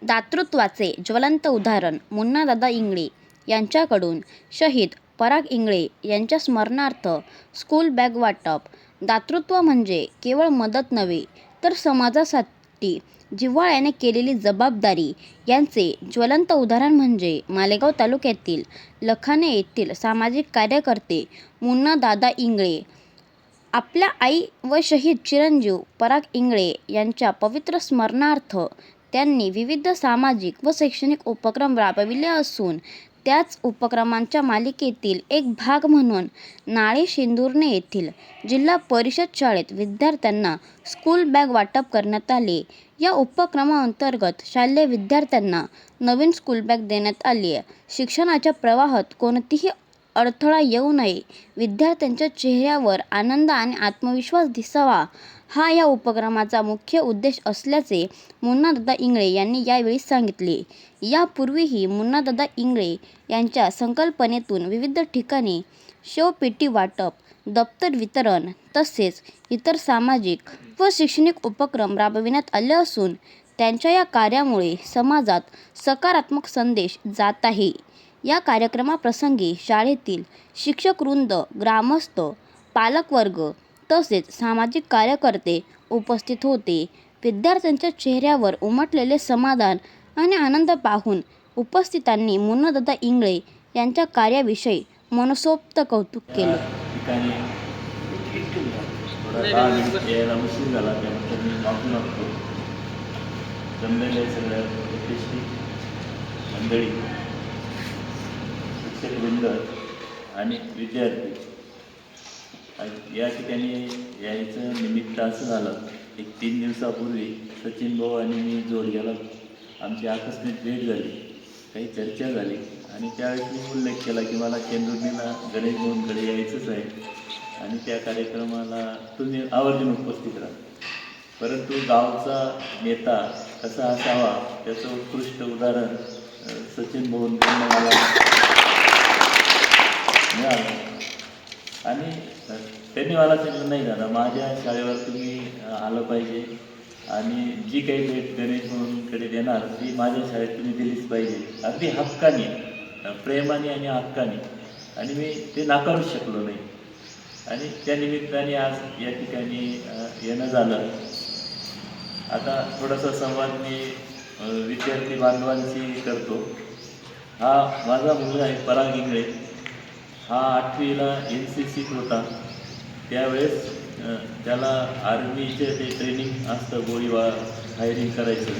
दातृत्वाचे ज्वलंत उदाहरण मुन्नादादा इंगळे यांच्याकडून शहीद पराग इंगळे यांच्या स्मरणार्थ स्कूल बॅग वाटप. दातृत्व म्हणजे केवळ मदत नव्हे, तर समाजासाठी जिव्हाळ्याने केलेली जबाबदारी यांचे ज्वलंत उदाहरण म्हणजे मालेगाव तालुक्यातील लखाने येथील सामाजिक कार्यकर्ते मुन्नादादा इंगळे. आपल्या आई व शहीद चिरंजीव पराग इंगळे यांच्या पवित्र स्मरणार्थ त्यांनी विविध सामाजिक व शैक्षणिक उपक्रम राबविले असून त्याच उपक्रमांच्या मालिकेतील एक भाग म्हणून नाळे शिंदुर्णे येथील जिल्हा परिषद शाळेत विद्यार्थ्यांना स्कूल बॅग वाटप करण्यात आले. या उपक्रमाअंतर्गत शालेय विद्यार्थ्यांना नवीन स्कूल बॅग देण्यात आली. शिक्षणाच्या प्रवाहात कोणतीही अडथळा येऊ नये, विद्यार्थ्यांच्या चेहऱ्यावर आनंद आणि आत्मविश्वास दिसावा, हा या उपक्रमाचा मुख्य उद्देश असल्याचे मुन्नादादा इंगळे यांनी यावेळी सांगितले. यापूर्वीही मुन्नादादा इंगळे यांच्या संकल्पनेतून विविध ठिकाणी शवपेटी वाटप, दप्तर वितरण तसेच इतर सामाजिक व शैक्षणिक उपक्रम राबविण्यात आले असून त्यांच्या या कार्यामुळे समाजात सकारात्मक संदेश जात आहे. या कार्यक्रमाप्रसंगी शाळेतील शिक्षकवृंद, ग्रामस्थ, पालकवर्ग तसेच सामाजिक कार्यकर्ते उपस्थित होते. विद्यार्थ्यांच्या चेहऱ्यावर उमटलेले समाधान आणि आनंद पाहून उपस्थितांनी मुन्नादादा इंगळे यांच्या कार्याविषयी मनसोक्त कौतुक केले. शिक्षकवृंद आणि विद्यार्थी या ठिकाणी यायचं निमित्त असं झालं, एक 3 दिवसापूर्वी सचिन भाऊ आणि मी जोडग्याला आमची आकस्मिक भेट झाली, काही चर्चा झाली आणि त्यावेळेस मी उल्लेख केला की मला चेंदुर्णीला गणेश भाऊंकडे यायचंच आहे आणि त्या कार्यक्रमाला तुम्ही आवर्जून उपस्थित राहा. परंतु गावचा नेता कसा असावा त्याचं उत्कृष्ट उदाहरण सचिन भाऊंकडून मला मिळालं आणि त्यांनी मला सांगितलं, नाही दादा, माझ्या शाळेवर तुम्ही आलं पाहिजे आणि जी काही भेट गणेश भाऊंकडे देणार ती माझ्या शाळेत तुम्ही दिलीच पाहिजे, अगदी हक्काने, प्रेमाने आणि हक्काने. आणि मी ते नाकारूच शकलो नाही आणि त्या निमित्ताने आज या ठिकाणी येणं झालं. आता थोडासा संवाद मी विद्यार्थी बांधवांशी करतो. हा माझा मुलगा आहे पराग इंगळे. हा 8वीला NCCत होता. त्यावेळेस त्याला आर्मीचे ते ट्रेनिंग असतं, गोळीबार फायरिंग करायचं,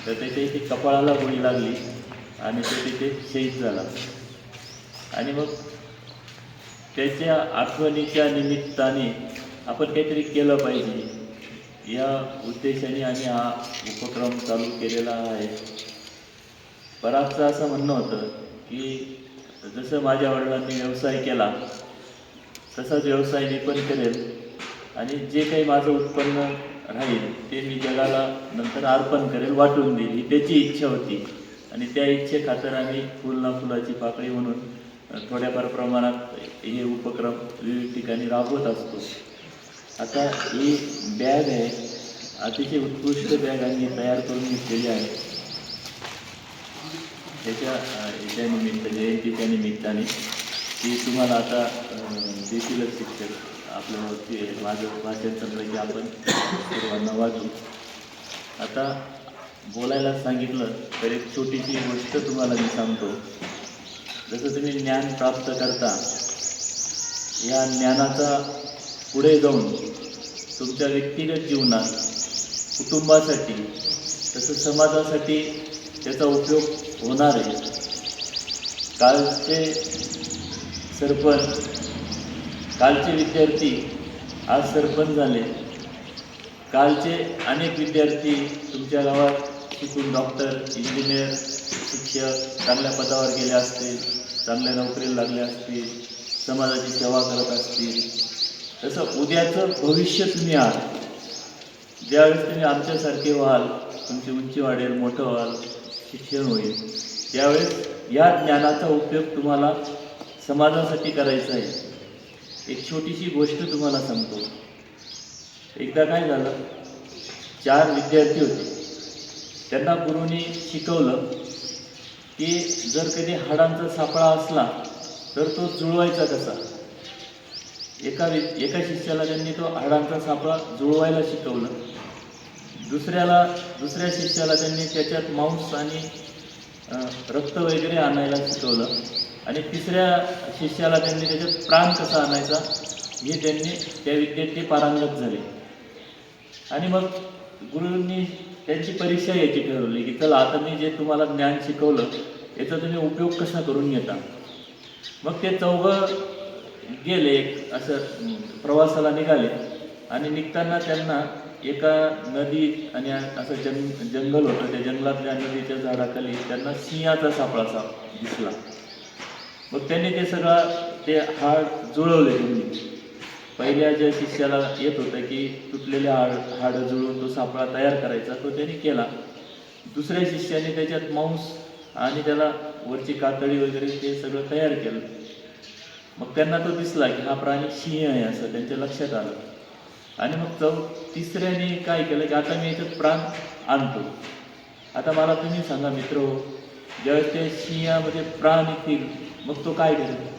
तर त्याच्या इथे कपाळाला गोळी लागली आणि तो तिथे शहीद झाला. आणि मग त्याच्या आठवणीच्या निमित्ताने आपण काहीतरी केलं पाहिजे या उद्देशाने आम्ही हा उपक्रम चालू केलेला आहे. परागचं असं म्हणणं होतं की जसं माझ्या वडिलांनी व्यवसाय केला तसाच व्यवसाय मी पण करेल आणि जे काही माझं उत्पन्न राहील ते मी जगाला नंतर अर्पण करेल, वाटून देईल, ही त्याची इच्छा होती. आणि त्या इच्छेखातर आम्ही फुल ना फुलाची पाकळी म्हणून थोड्याफार प्रमाणात हे उपक्रम विविध ठिकाणी राबवत असतो. आता ही बॅग आहे, अतिशय उत्कृष्ट बॅग आम्ही तयार करून घेतलेली आहे. याच्या निमित्त, जयंतीच्या निमित्ताने ती तुम्हाला आता देतीलच शिक्षक. आपल्यावरती माझं भाषण चाललं की आपण सर्वांना वाचू. आता बोलायला सांगितलं तर एक छोटीशी गोष्ट तुम्हाला मी सांगतो. जसं तुम्ही ज्ञान प्राप्त करता, या ज्ञानाचा पुढे जाऊन तुमच्या व्यक्तिगत जीवनात, कुटुंबासाठी तसं समाजासाठी त्याचा उपयोग होणार आहे. कालचे सरपंच, कालचे विद्यार्थी आज सरपंच झाले. कालचे अनेक विद्यार्थी तुमच्या गावात शिकून डॉक्टर, इंजिनियर, शिक्षक चांगल्या पदावर गेले असतील, चांगल्या नोकरीला लागले असतील, समाजाची सेवा करत असतील. तसं उद्याचं भविष्य तुम्ही आहात. ज्यावेळेस तुम्ही आमच्यासारखे व्हाल, तुमची उंची वाढेल, मोठं व्हाल, शिक्षण होईल, त्यावेळेस या ज्ञानाचा उपयोग तुम्हाला समाजासाठी करायचा आहे. एक छोटीशी गोष्ट तुम्हाला सांगतो. एकदा काय झालं, 4 विद्यार्थी होते. त्यांना गुरुनी शिकवलं की जर कधी हाडांचा सापळा असला तर तो जुळवायचा कसा. एका शिष्याला त्यांनी तो हाडांचा सापळा जुळवायला शिकवलं. दुसऱ्या शिष्याला त्यांनी त्याच्यात मांस आणि रक्त वगैरे आणायला शिकवलं. आणि तिसऱ्या शिष्याला त्यांनी त्याच्यात प्राण कसा आणायचा हे त्यांनी त्या विद्येत ते पारंगत झाले. आणि मग गुरूंनी त्यांची परीक्षा घ्यायची ठरवली की चला आता मी जे तुम्हाला ज्ञान शिकवलं याचा तुम्ही उपयोग कसा करून घेता. मग ते चौघं गेले, असं प्रवासाला निघाले. आणि निघताना त्यांना एका नदी आणि असं जंगल होतं, त्या जंगलातल्या नदीच्या झाडाखाली त्यांना सिंहाचा सापळा दिसला. मग त्यांनी ते हाड जुळवले. त्यांनी पहिल्या ज्या शिष्याला येत होतं की तुटलेले हाडं जुळवून तो सापळा तयार करायचा, तो त्यांनी केला. दुसऱ्या शिष्याने त्याच्यात मांस आणि त्याला वरची कातडी वगैरे ते सगळं तयार केलं. मग त्यांना तो दिसला की हा प्राणी सिंह आहे असं त्यांच्या लक्षात आलं. आणि मग तिसऱ्याने काय केलं की आता मी याच्यात प्राण आणतो. आता मला तुम्ही सांगा मित्र हो, ज्यावेळेस त्या सिंहामध्ये प्राण येतील मग तो काय करेल.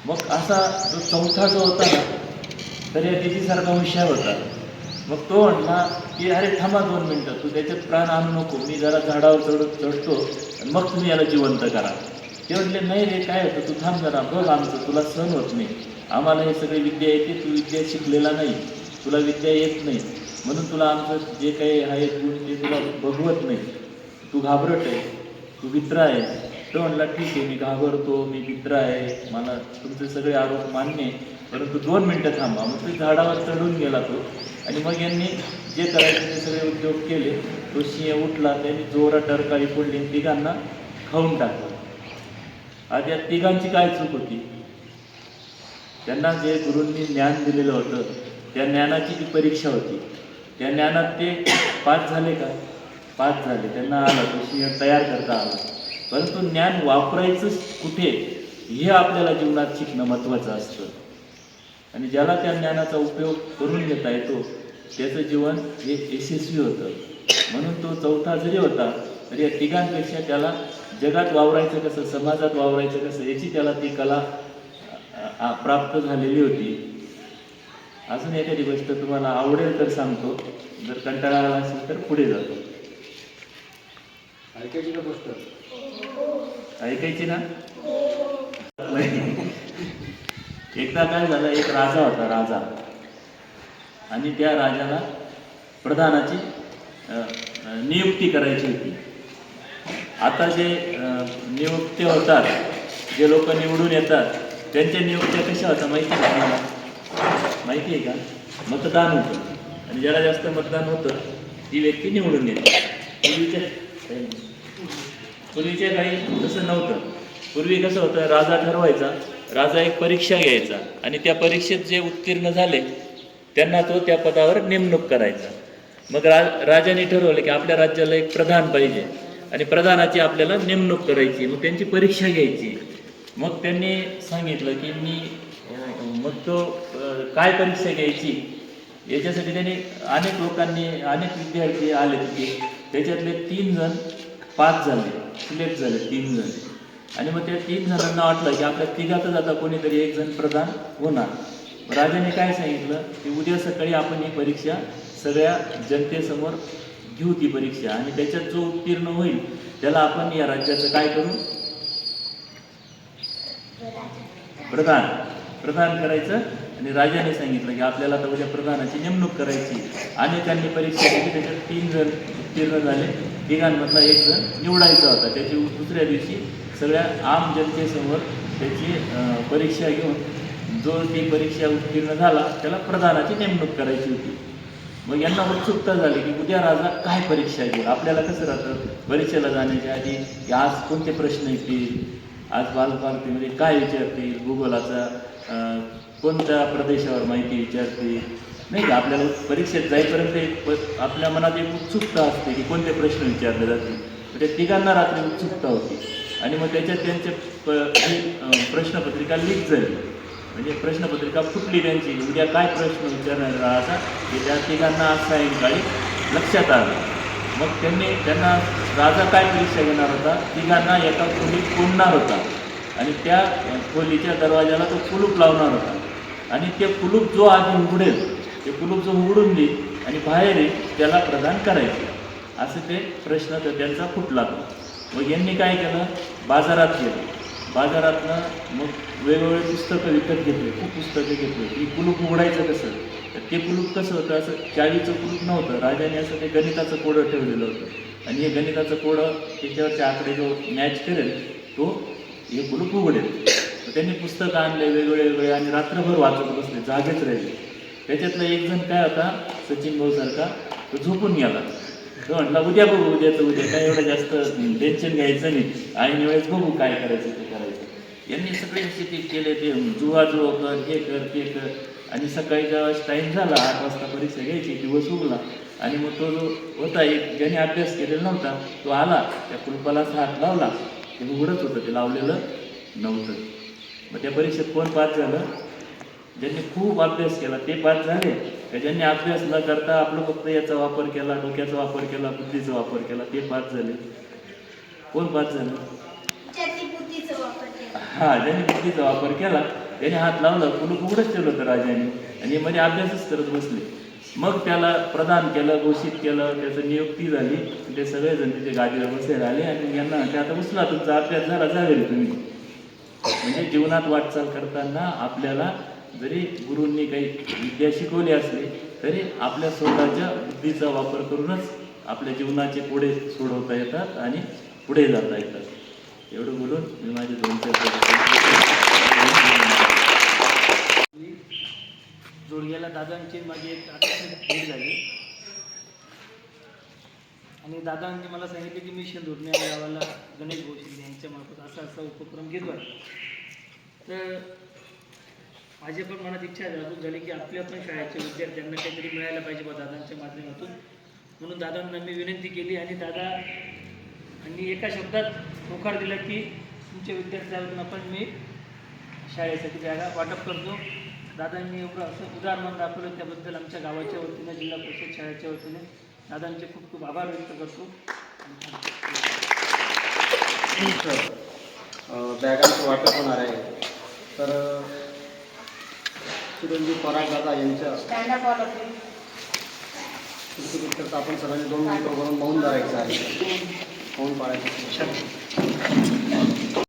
मग असा जो चौथा जो होता ना तर या तिथीसारखा हुशार होता. मग तो म्हणला की अरे थांबा 2 मिनटं, तू त्याच्यात प्राण आणू नको, मी जरा झाडावर चढतो आणि मग तुम्ही याला जिवंत करा. ते म्हटले नाही रे काय होतं, तू थांब जरा, बघ आमचं तुला सहन होत नाही, आम्हाला हे सगळी विद्या येते, तू विद्या शिकलेला नाही, तुला विद्या येत नाही, म्हणून तुला आमचं जे काही आहे गुण ते तुला बघवत नाही, तू घाबरट आहे, तू मित्र आहे. तो म्हणला ठीक आहे, मी घाबरतो, मी मित्र आहे, मला तुमचे सगळे आरोप मान्य आहे, परंतु 2 मिनटं थांबा. मग ते झाडावर चढून गेला तो. आणि मग यांनी जे करायचे ते सगळे उद्योग केले. तो सिंह उठला, त्यांनी जोरात टरकाळी फोडली, तिघांना खाऊन टाकलं. आज या तिघांची काय चूक होती. त्यांना जे गुरूंनी ज्ञान दिलेलं होतं त्या ज्ञानाची ती परीक्षा होती. त्या ज्ञानात ते पास झाले का? पास झाले, त्यांना आलं, तो सिंह तयार करता आला. परंतु ज्ञान वापरायचं कुठे हे आपल्याला जीवनात शिकणं महत्त्वाचं असतं. आणि ज्याला त्या ज्ञानाचा उपयोग करून घेता येतो त्याचं जीवन हे यशस्वी होतं. म्हणून तो चौथा जरी होता तरी या तिघांपेक्षा त्याला जगात वावरायचं कसं, समाजात वावरायचं कसं याची त्याला ती कला प्राप्त झालेली होती. अजून एखादी गोष्ट तुम्हाला आवडेल तर सांगतो, जर कंटाळा आला असेल तर पुढे जातो. ऐकायची का गोष्ट? ऐकायची ना? एकदा काय झालं, एक राजा होता, राजा. आणि त्या राजाला प्रधानाची नियुक्ती करायची होती. आता जे नियुक्त्या होतात, जे लोक निवडून येतात त्यांच्या नियुक्त्या कशा होतात माहिती आहे का? माहिती आहे का? मतदान होतं आणि ज्याला जास्त मतदान होतं ती व्यक्ती निवडून येते. पूर्वीच्या काही तसं नव्हतं. पूर्वी कसं होतं, राजा ठरवायचा, राजा एक परीक्षा घ्यायचा आणि त्या परीक्षेत जे उत्तीर्ण झाले त्यांना तो त्या पदावर नेमणूक करायचा. मग राजाने ठरवलं की आपल्या राज्याला एक प्रधान पाहिजे आणि प्रधानाची आपल्याला नेमणूक करायची. मग त्यांची परीक्षा घ्यायची. मग त्यांनी सांगितलं की मग तो काय परीक्षा घ्यायची याच्यासाठी त्यांनी अनेक विद्यार्थी आले तिथे. त्याच्यातले 3 जण पास झाले, सिलेक्ट झाले 3 जण. आणि मग त्या 3 जणांना वाटलं की आपल्या तिघातच आता कोणीतरी एक जण प्रधान होणार. राजाने काय सांगितलं की उद्या सकाळी आपण ही परीक्षा सगळ्या जनतेसमोर घेऊ ती परीक्षा, आणि त्याच्यात जो उत्तीर्ण होईल त्याला आपण या राज्याचं काय करू, प्रधान करायचं. आणि राजाने सांगितलं की आपल्याला तर उद्या प्रधानाची नेमणूक करायची. अनेकांनी परीक्षा दिली, त्याच्यात 3 जण उत्तीर्ण झाले, तिघांमधला 1 जण निवडायचा होता. त्याची दुसऱ्या दिवशी सगळ्या आम जनतेसमोर त्याची परीक्षा घेऊन जो ती परीक्षा उत्तीर्ण झाला त्याला प्रधानाची नेमणूक करायची होती. मग यांना उत्सुकता झाली की उद्या राजा काय परीक्षा घेईल. आपल्याला कसं राहतं परीक्षेला जाण्याच्या आधी की आज कोणते प्रश्न येतील, आज बालभारतीमध्ये काय विचारतील, भूगोलाचा कोणत्या प्रदेशावर माहिती विचारतील, नाही का. आपल्याला परीक्षेत जाईपर्यंत आपल्या मनात एक उत्सुकता असते की कोणते प्रश्न विचारले जातील. त्या तिघांना रात्री उत्सुकता होती आणि मग त्याच्यात त्यांचे प्रश्नपत्रिका लीक झाली. म्हणजे प्रश्नपत्रिका फुटली त्यांची, उद्या काय प्रश्न विचारणार राहायचा हे त्या तिघांना आज सायंकाळी लक्षात आलं. मग त्यांना राजा काय परीक्षा घेणार होता, तिघांना एका खोलीत कोंडणार होता आणि त्या खोलीच्या दरवाजाला तो कुलूप लावणार होता आणि ते कुलूप जो आधी उघडेल, ते कुलूप जो उघडून देईल आणि बाहेर येईल त्याला प्रदान करायचे, असं ते प्रश्न तर त्यांचा फुटला तो. मग यांनी काय केलं, बाजारात गेलं, बाजारातनं मग वेगवेगळे पुस्तकं विकत घेतले, खूप पुस्तकं घेतली. की कुलूप उघडायचं कसं, तर ते कुलूप कसं होतं, असं चावीचं कुलूप नव्हतं, राजाने असं ते गणिताचं कोडं ठेवलेलं होतं आणि हे गणिताचं कोडं त्याच्यावरचे आकडे जो मॅच करेल तो हे कुलूप उघडेल. तर त्यांनी पुस्तकं आणले वेगवेगळे आणि रात्रभर वाचत बसले, जागेच राहिले. त्याच्यातला एक जण काय होता, सचिन भाऊसारखा, तो झोपून गेला. तो म्हटला उद्या बघू, उद्या काय एवढं जास्त टेन्शन घ्यायचं नाही, ऐन वेळेस बघू काय करायचं ते करायचं. यांनी सगळे शेती केले, ते जुवा कर, हे कर ते कर. आणि सकाळी जेव्हा टाईम झाला 8 वाजता परीक्षा घ्यायची, दिवस उगला आणि मग तो जो होता एक ज्याने अभ्यास केलेला नव्हता तो आला, त्या कुलपाला हात लावला, ते उघडच होतं, ते लावलेलं नव्हतं. मग त्या परीक्षेत कोण पास झालं, ज्यांनी खूप अभ्यास केला ते पास झाले, का ज्यांनी अभ्यास न करता आपलं फक्त याचा वापर केला, डोक्याचा वापर केला, बुद्धीचा वापर केला ते पास झाले. कोण पास झालं, ज्यांनी बुद्धीचा वापर केला त्याने हात लावला, कुलूप उघडच ठेवलं होतं राजाने आणि मध्ये अभ्यासच करत बसले. मग त्याला प्रदान केलं, घोषित केलं, त्याचं नियुक्ती झाली. ते सगळेजण तिथे गादीवर बसायला आले आणि यांना ते आता उचला, तुमचा अभ्यास झाला, जावेल तुम्ही. म्हणजे जीवनात वाटचाल करताना आपल्याला जरी गुरूंनी काही विद्या शिकवली असली तरी आपल्या स्वतःच्या बुद्धीचा वापर करूनच आपल्या जीवनाचे पुढे सोडवता येतात आणि पुढे जाता येतात. एवढं बोलून मी माझे 2-4 जोडग्याला दादांची माझी एक भेट झाली आणि दादांनी मला सांगितले की मी शेंदुर्णे या गावाला गणेश भाऊ शिंदे यांच्यामार्फत असा उपक्रम घेतो आहे. तर माझी पण मनात इच्छा झाली की आपल्या पण शाळेच्या विद्यार्थ्यांना काहीतरी मिळायला पाहिजे बा दादांच्या माध्यमातून. म्हणून दादांना मी विनंती केली आणि दादांनी एका शब्दात होकार दिला की तुमच्या विद्यार्थ्यांना पण मी शाळेसाठी जागा वाटप करतो. दादांनी एवढं असं उदाहरण दाखवलं, त्याबद्दल आमच्या गावाच्या वतीनं, जिल्हा परिषद शाळेच्या वतीने दादांचे खूप खूप आभार व्यक्त करतो. बॅगांचं वाटप होणार आहे. तर चिरंजीव पराग दादा यांच्या आपण सर्वांनी 2 मिनिटं करून मौन धरायचं आहे, मौन पाळायचं.